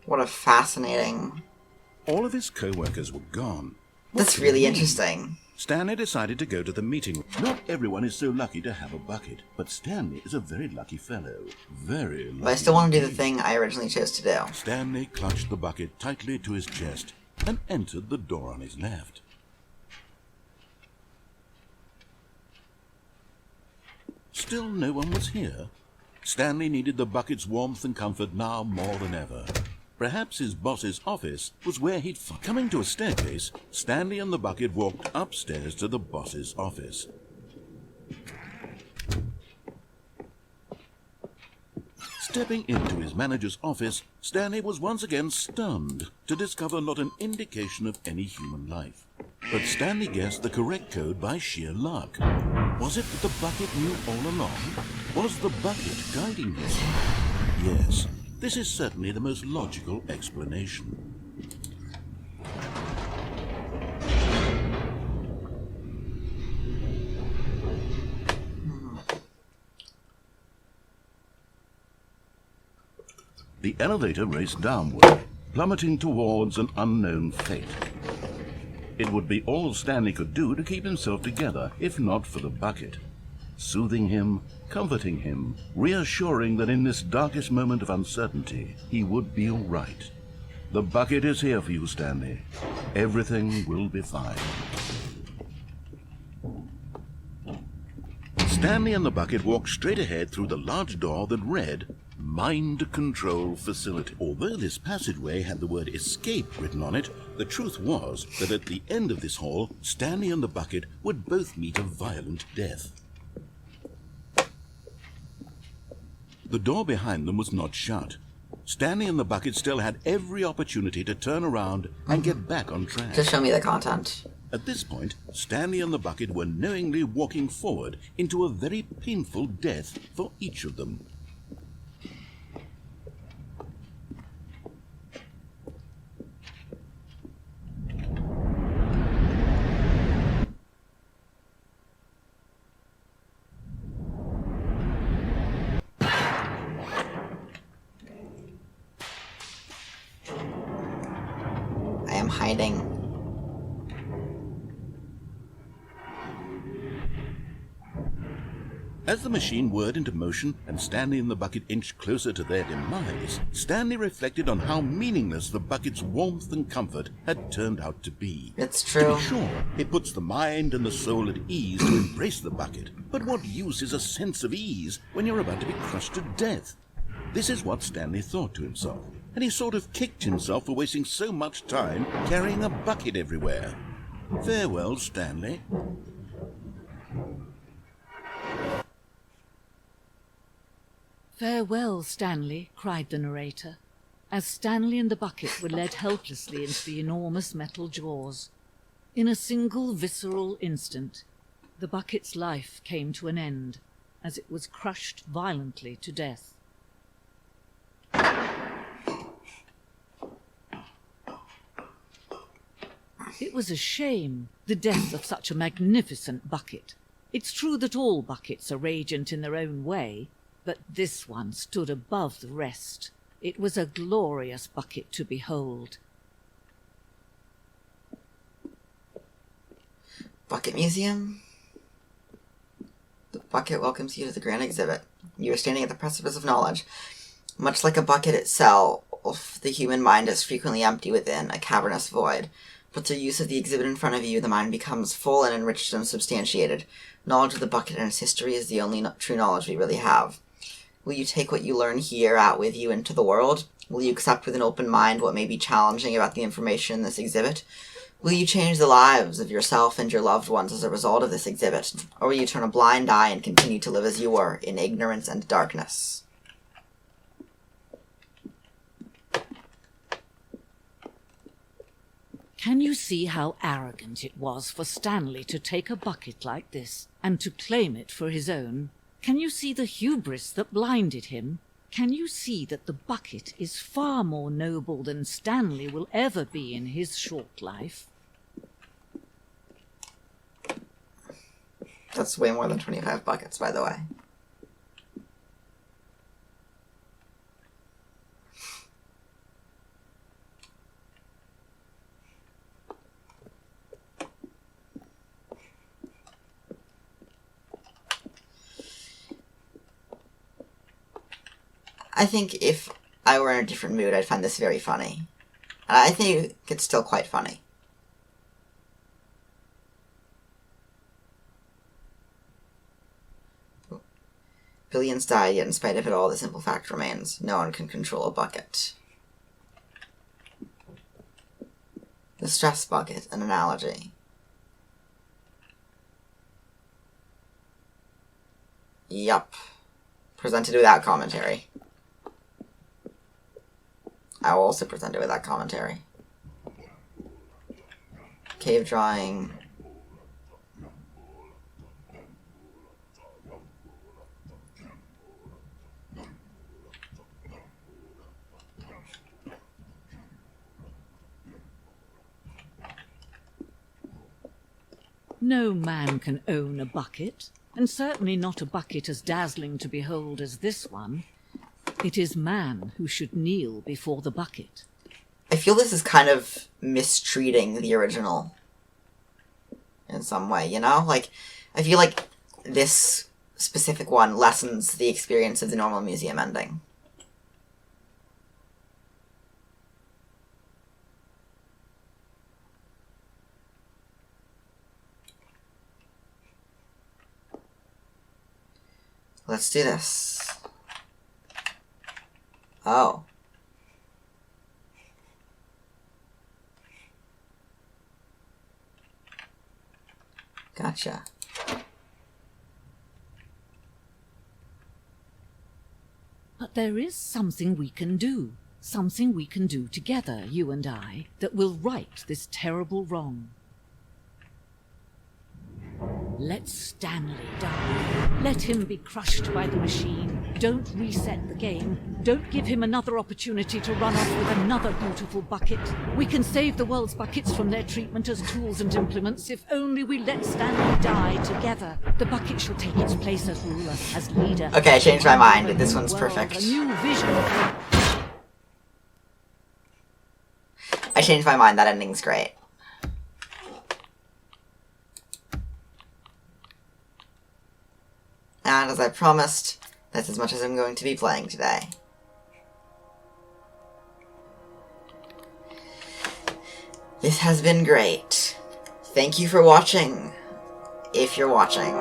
What a fascinating... All of his co-workers were gone. That's really interesting. Stanley decided to go to the meeting. Not everyone is so lucky to have a bucket, but Stanley is a very lucky fellow. Very lucky. But I still want to do the thing I originally chose to do. Stanley clutched the bucket tightly to his chest and entered the door on his left. Still no one was here. Stanley needed the bucket's warmth and comfort now more than ever. Perhaps his boss's office was where he'd find. Coming to a staircase, Stanley and the bucket walked upstairs to the boss's office. Stepping into his manager's office, Stanley was once again stunned to discover not an indication of any human life. But Stanley guessed the correct code by sheer luck. Was it that the bucket knew all along? Was the bucket guiding him? Yes, this is certainly the most logical explanation. The elevator raced downward, plummeting towards an unknown fate. It would be all Stanley could do to keep himself together, if not for the bucket. Soothing him, comforting him, reassuring that in this darkest moment of uncertainty, he would be all right. The bucket is here for you, Stanley. Everything will be fine. Stanley and the bucket walked straight ahead through the large door that read, Mind Control Facility. Although this passageway had the word escape written on it, the truth was that at the end of this hall, Stanley and the bucket would both meet a violent death. The door behind them was not shut. Stanley and the bucket still had every opportunity to turn around and get back on track. Just show me the content. At this point, Stanley and the bucket were knowingly walking forward into a very painful death for each of them. I am hiding. As the machine whirred into motion and Stanley and the bucket inched closer to their demise, Stanley reflected on how meaningless the bucket's warmth and comfort had turned out to be. It's true. To be sure, it puts the mind and the soul at ease to embrace the bucket, but what use is a sense of ease when you're about to be crushed to death? This is what Stanley thought to himself, and he sort of kicked himself for wasting so much time carrying a bucket everywhere. Farewell, Stanley. "Farewell, Stanley," cried the narrator, as Stanley and the bucket were led helplessly into the enormous metal jaws. In a single visceral instant, the bucket's life came to an end, as it was crushed violently to death. It was a shame, the death of such a magnificent bucket. It's true that all buckets are radiant in their own way, but this one stood above the rest. It was a glorious bucket to behold. Bucket Museum? The bucket welcomes you to the grand exhibit. You are standing at the precipice of knowledge. Much like a bucket itself, the human mind is frequently empty within, a cavernous void. But through use of the exhibit in front of you, the mind becomes full and enriched and substantiated. Knowledge of the bucket and its history is the only true knowledge we really have. Will you take what you learn here out with you into the world? Will you accept with an open mind what may be challenging about the information in this exhibit? Will you change the lives of yourself and your loved ones as a result of this exhibit? Or will you turn a blind eye and continue to live as you were, in ignorance and darkness? Can you see how arrogant it was for Stanley to take a bucket like this and to claim it for his own? Can you see the hubris that blinded him? Can you see that the bucket is far more noble than Stanley will ever be in his short life? That's way more than 25 buckets, by the way. I think if I were in a different mood, I'd find this very funny. And I think it's still quite funny. Billions died, yet in spite of it all, the simple fact remains. No one can control a bucket. The stress bucket, an analogy. Yup. Presented without commentary. I will also present it without commentary. Cave drawing. No man can own a bucket, and certainly not a bucket as dazzling to behold as this one. It is man who should kneel before the bucket. I feel this is kind of mistreating the original in some way, you know? Like, I feel like this specific one lessens the experience of the normal museum ending. Let's do this. Oh. Gotcha. But there is something we can do. Something we can do together, you and I, that will right this terrible wrong. Let Stanley die. Let him be crushed by the machine. Don't reset the game. Don't give him another opportunity to run off with another beautiful bucket. We can save the world's buckets from their treatment as tools and implements if only we let Stanley die together. The bucket shall take its place as ruler, as leader. Okay, I changed my mind. This one's World, perfect. A new vision. I changed my mind. That ending's great. And as I promised, that's as much as I'm going to be playing today. This has been great. Thank you for watching, if you're watching.